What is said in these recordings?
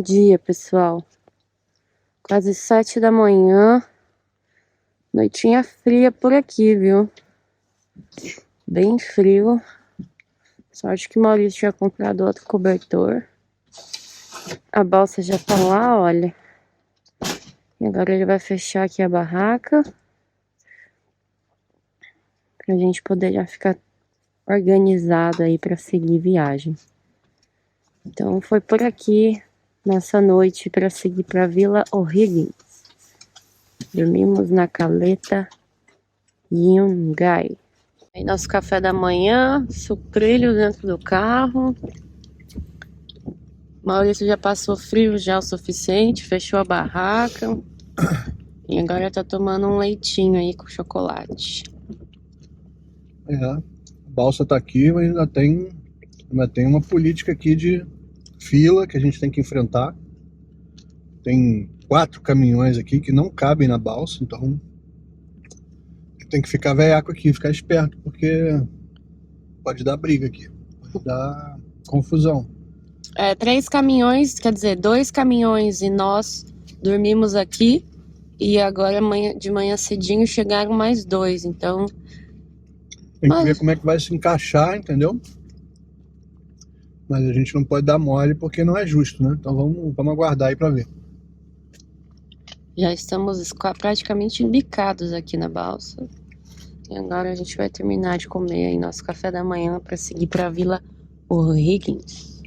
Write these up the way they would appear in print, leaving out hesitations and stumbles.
dia, pessoal. Quase 7 da manhã. Noitinha fria por aqui, viu? Bem frio. Sorte que o Maurício tinha comprado outro cobertor. A balsa já tá lá, olha. E agora ele vai fechar aqui a barraca. Pra gente poder já ficar organizado aí pra seguir viagem. Então foi por aqui nessa noite para seguir para Vila O'Higgins. Dormimos na caleta Yungay. Aí nosso café da manhã, sucrilho dentro do carro. Maurício já passou frio já o suficiente, fechou a barraca. E agora tá tomando um leitinho aí com chocolate. A balsa tá aqui, mas ainda tem uma política aqui de fila que a gente tem que enfrentar. Tem 4 caminhões aqui que não cabem na balsa, então tem que ficar velhaco aqui, ficar esperto, porque pode dar briga aqui, pode dar confusão. 3 caminhões, quer dizer, 2 caminhões e nós dormimos aqui. E agora de manhã cedinho chegaram mais 2, então... Tem que ver como é que vai se encaixar, entendeu? Mas a gente não pode dar mole porque não é justo, né? Então vamos aguardar aí pra ver. Já estamos praticamente embicados aqui na balsa. E agora a gente vai terminar de comer aí nosso café da manhã para seguir para Vila O'Higgins.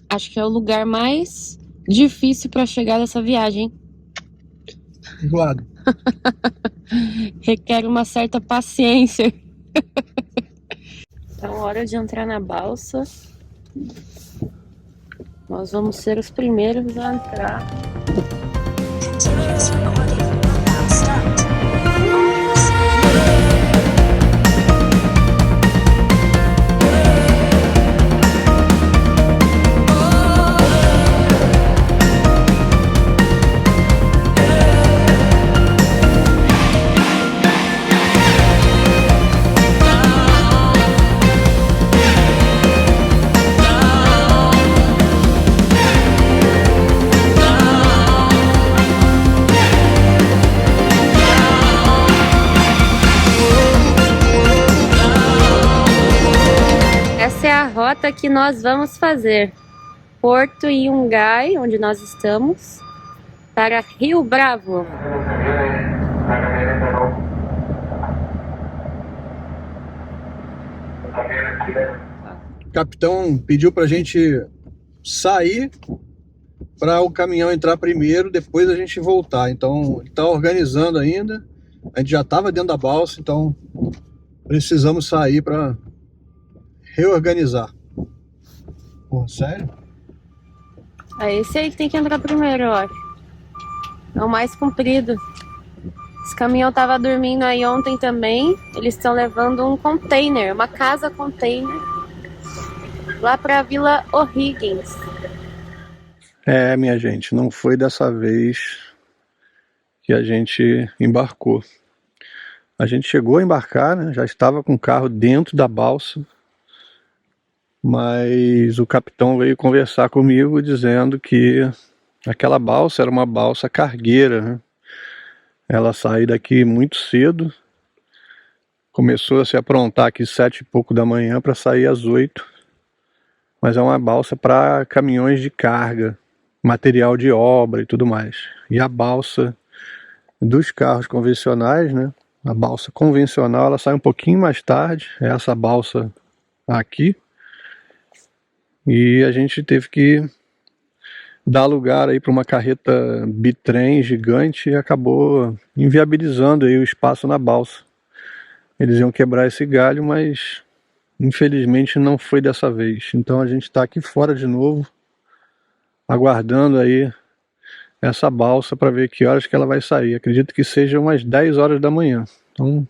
Acho que é o lugar mais difícil para chegar dessa viagem. Zoado. Requer uma certa paciência. Então, hora de entrar na balsa. Nós vamos ser os primeiros a entrar. Essa é a rota que nós vamos fazer. Porto Yungay, onde nós estamos, para Rio Bravo. O capitão pediu pra gente sair para o caminhão entrar primeiro, depois a gente voltar. Então ele tá organizando ainda. A gente já estava dentro da balsa, então precisamos sair para reorganizar. Pô, sério? É esse aí que tem que entrar primeiro, eu acho. É o mais comprido. Esse caminhão tava dormindo aí ontem também. Eles estão levando um container, uma casa container, lá pra Vila O'Higgins. Minha gente, não foi dessa vez que a gente embarcou. A gente chegou a embarcar, né? Já estava com o carro dentro da balsa, mas o capitão veio conversar comigo dizendo que aquela balsa era uma balsa cargueira, né? Ela saiu daqui muito cedo, começou a se aprontar aqui 7 e pouco da manhã para sair às 8, mas é uma balsa para caminhões de carga, material de obra e tudo mais. E a balsa dos carros convencionais, né? A balsa convencional, ela sai um pouquinho mais tarde, é essa balsa aqui. E a gente teve que dar lugar aí para uma carreta bitrem gigante e acabou inviabilizando aí o espaço na balsa. Eles iam quebrar esse galho, mas infelizmente não foi dessa vez. Então a gente está aqui fora de novo, aguardando aí essa balsa para ver que horas que ela vai sair. Acredito que seja umas 10 horas da manhã. Então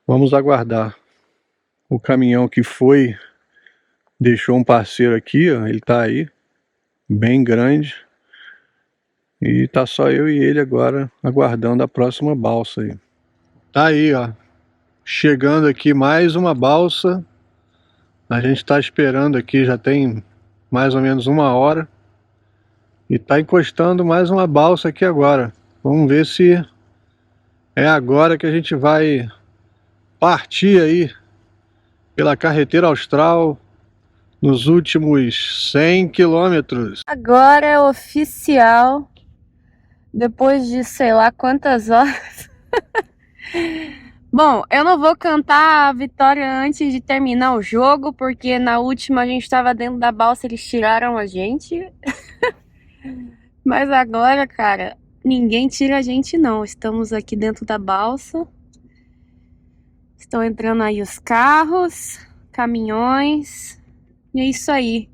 vamos aguardar. O caminhão que foi deixou um parceiro aqui, ó, ele tá aí, bem grande. E tá só eu e ele agora aguardando a próxima balsa aí. Tá aí, ó. Chegando aqui mais uma balsa. A gente tá esperando aqui, já tem mais ou menos 1 hora. E tá encostando mais uma balsa aqui agora. Vamos ver se é agora que a gente vai partir aí pela carretera austral nos últimos 100 quilômetros. Agora é oficial, depois de sei lá quantas horas. Bom, eu não vou cantar a vitória antes de terminar o jogo, porque na última a gente estava dentro da balsa, eles tiraram a gente. Mas agora, cara, ninguém tira a gente não. Estamos aqui dentro da balsa. Estão entrando aí os carros, caminhões. E é isso aí.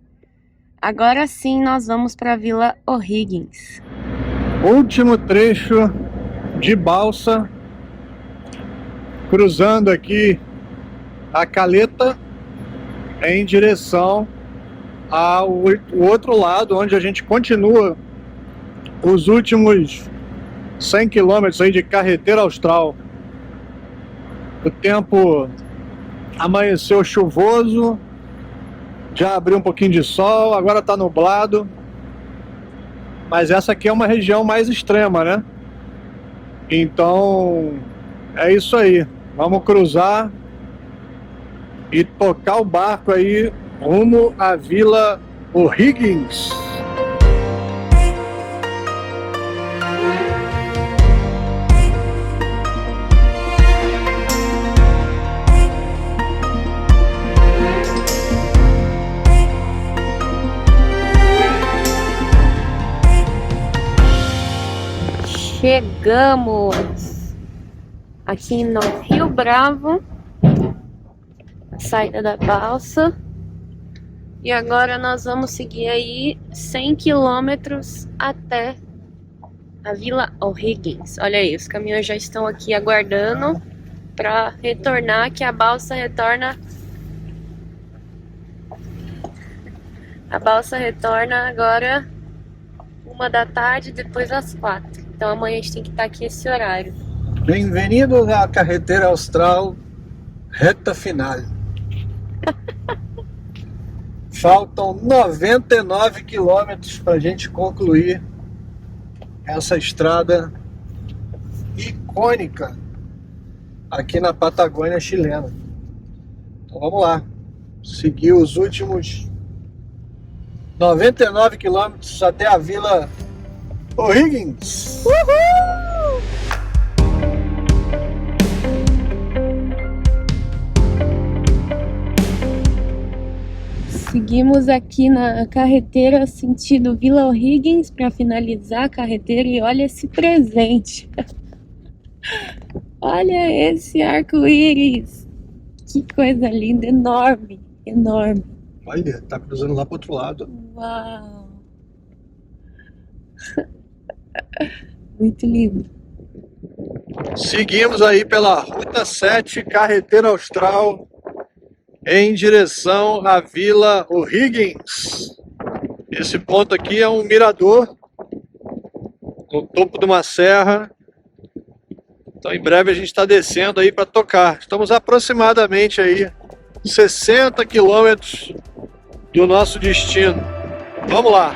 Agora sim nós vamos para a Vila O'Higgins. Último trecho de balsa, cruzando aqui a Caleta em direção ao outro lado, onde a gente continua os últimos 100 quilômetros aí de carretera austral. O tempo amanheceu chuvoso, já abriu um pouquinho de sol, agora tá nublado. Mas essa aqui é uma região mais extrema, né? Então, é isso aí. Vamos cruzar e tocar o barco aí rumo à Vila O'Higgins. Chegamos aqui no Rio Bravo, a saída da balsa, e agora nós vamos seguir aí 100 quilômetros até a Vila O'Higgins. Olha aí, os caminhões já estão aqui aguardando para retornar, que a balsa retorna. A balsa retorna agora 1 da tarde, depois às 4. Então amanhã a gente tem que estar aqui esse horário. Bem-vindos à carretera austral, reta final. Faltam 99 quilômetros para a gente concluir essa estrada icônica aqui na Patagônia chilena. Então vamos lá, seguir os últimos 99 quilômetros até a Vila O'Higgins. Uhul! Seguimos aqui na carreteira sentido Vila O'Higgins para finalizar a carreteira e olha esse presente. Olha esse arco-íris. Que coisa linda, enorme, enorme. Olha, tá cruzando lá pro outro lado. Uau! Muito lindo. Seguimos aí pela Ruta 7, carretera austral, em direção à Vila O'Higgins. Esse ponto aqui é um mirador no topo de uma serra. Então em breve a gente está descendo aí para tocar. Estamos aproximadamente aí 60 quilômetros do nosso destino. Vamos lá!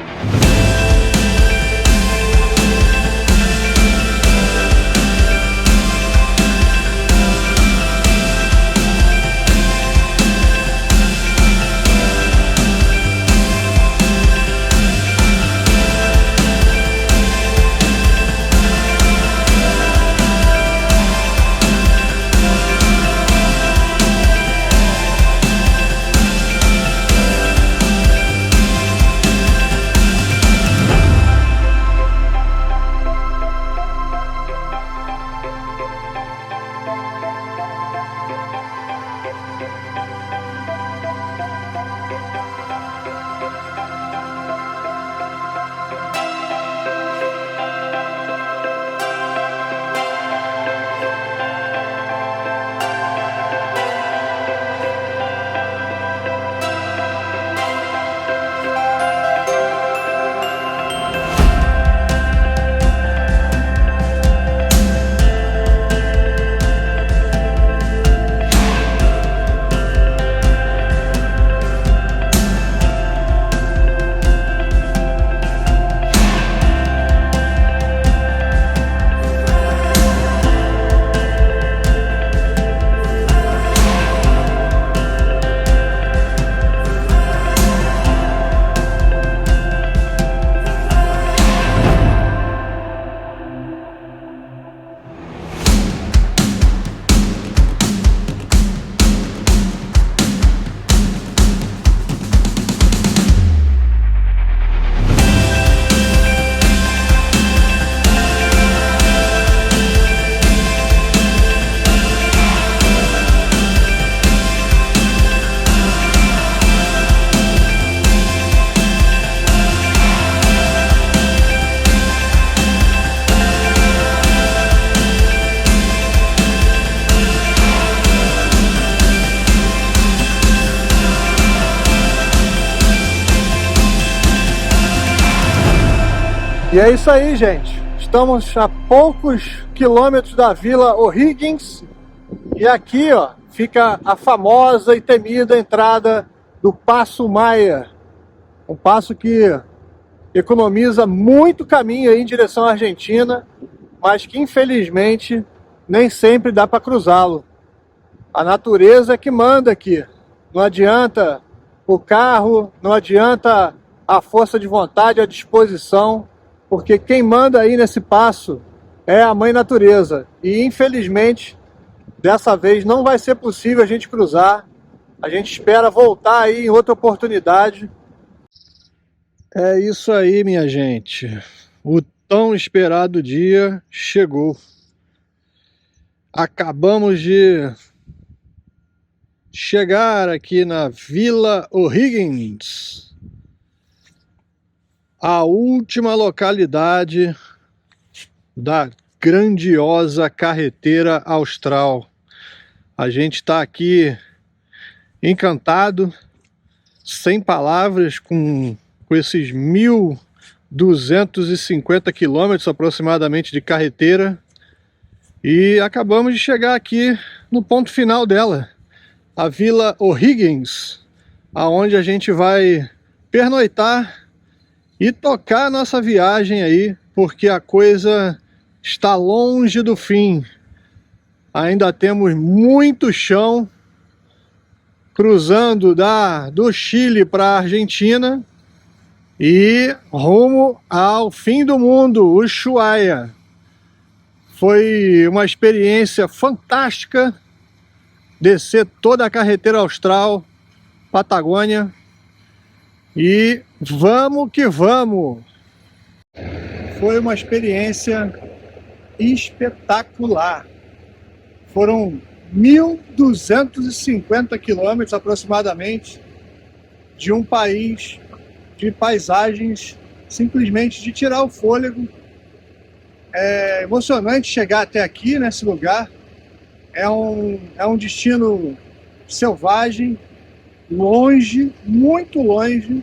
E é isso aí, gente. Estamos a poucos quilômetros da Vila O'Higgins. E aqui, ó, fica a famosa e temida entrada do Passo Maia. Um passo que economiza muito caminho aí em direção à Argentina, mas que infelizmente nem sempre dá para cruzá-lo. A natureza é que manda aqui. Não adianta o carro, não adianta a força de vontade, a disposição, porque quem manda aí nesse passo é a mãe natureza. E infelizmente, dessa vez não vai ser possível a gente cruzar. A gente espera voltar aí em outra oportunidade. É isso aí, minha gente. O tão esperado dia chegou. Acabamos de chegar aqui na Vila O'Higgins, a última localidade da grandiosa carreteira austral. A gente está aqui encantado, sem palavras, com esses 1.250 quilômetros aproximadamente de carreteira, e acabamos de chegar aqui no ponto final dela, a Vila O'Higgins, aonde a gente vai pernoitar e tocar a nossa viagem aí, porque a coisa está longe do fim. Ainda temos muito chão, cruzando do Chile para a Argentina e rumo ao fim do mundo, Ushuaia. Foi uma experiência fantástica descer toda a carreteira austral, Patagônia, e vamos que vamos! Foi uma experiência espetacular. Foram 1.250 quilômetros aproximadamente de um país de paisagens simplesmente de tirar o fôlego. É emocionante chegar até aqui, nesse lugar. É um destino selvagem, longe, muito longe,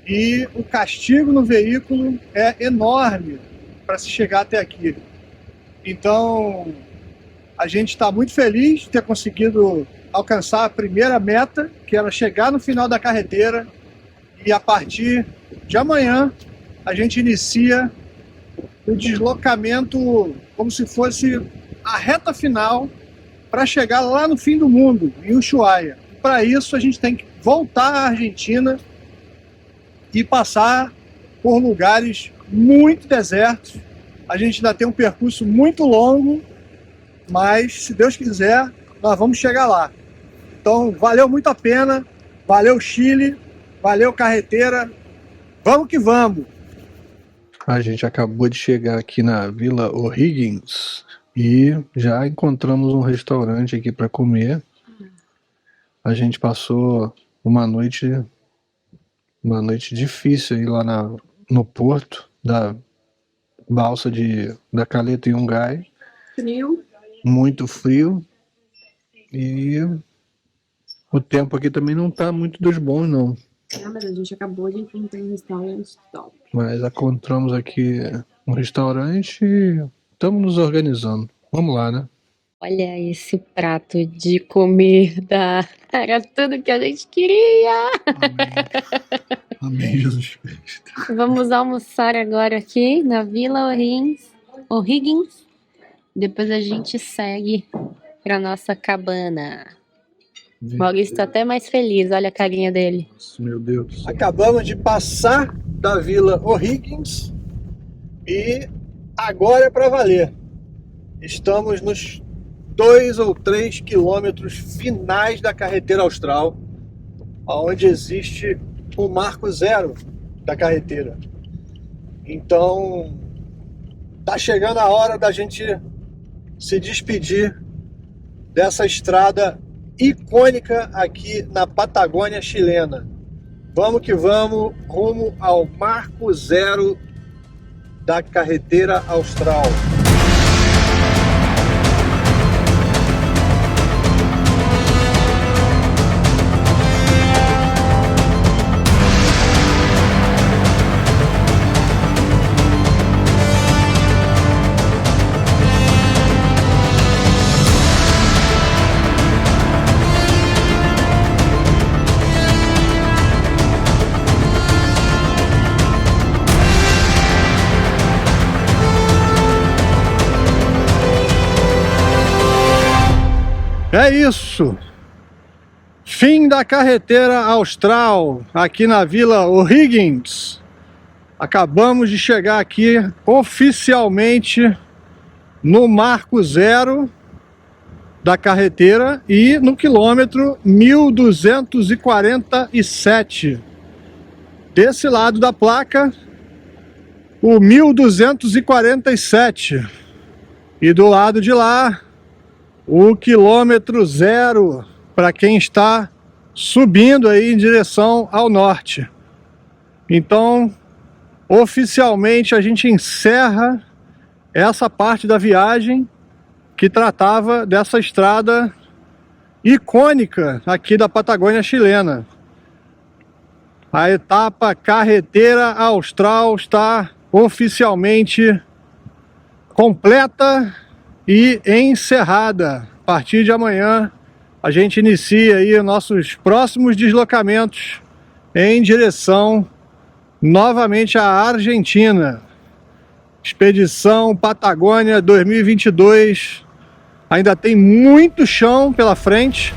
e o castigo no veículo é enorme para se chegar até aqui. Então, a gente está muito feliz de ter conseguido alcançar a primeira meta, que era chegar no final da carreteira, e a partir de amanhã a gente inicia o deslocamento como se fosse a reta final para chegar lá no fim do mundo, em Ushuaia. Para isso a gente tem que voltar à Argentina e passar por lugares muito desertos. A gente ainda tem um percurso muito longo, mas se Deus quiser, nós vamos chegar lá. Então valeu muito a pena, valeu Chile, valeu carreteira, vamos que vamos! A gente acabou de chegar aqui na Vila O'Higgins e já encontramos um restaurante aqui para comer. A gente passou uma noite difícil aí lá no porto da balsa da Caleta Yungay. Frio. Muito frio. E o tempo aqui também não tá muito dos bons, não. Mas a gente acabou de encontrar um restaurante top. Mas encontramos aqui um restaurante e estamos nos organizando. Vamos lá, né? Olha esse prato de comida. Era tudo que a gente queria. Amém. Amém, Jesus Cristo. Vamos almoçar agora aqui na Vila O'Higgins. Depois a gente segue para nossa cabana. Maurício tá até mais feliz, olha a carinha dele. Nossa, meu Deus. Acabamos de passar da Vila O'Higgins e agora é para valer. Estamos nos 2 ou 3 quilômetros finais da carreteira austral, onde existe o marco zero da carreteira. Então, tá chegando a hora da gente se despedir dessa estrada icônica aqui na Patagônia chilena. Vamos que vamos, rumo ao marco zero da carreteira austral. É isso. Fim da carreteira austral aqui na Vila O'Higgins. Acabamos de chegar aqui oficialmente no marco zero da carreteira e no quilômetro 1247. Desse lado da placa, o 1247. E do lado de lá, o quilômetro zero, para quem está subindo aí em direção ao norte. Então, oficialmente a gente encerra essa parte da viagem que tratava dessa estrada icônica aqui da Patagônia chilena. A etapa carreteira austral está oficialmente completa e encerrada. A partir de amanhã a gente inicia aí nossos próximos deslocamentos em direção novamente à Argentina. Expedição Patagônia 2022 ainda tem muito chão pela frente.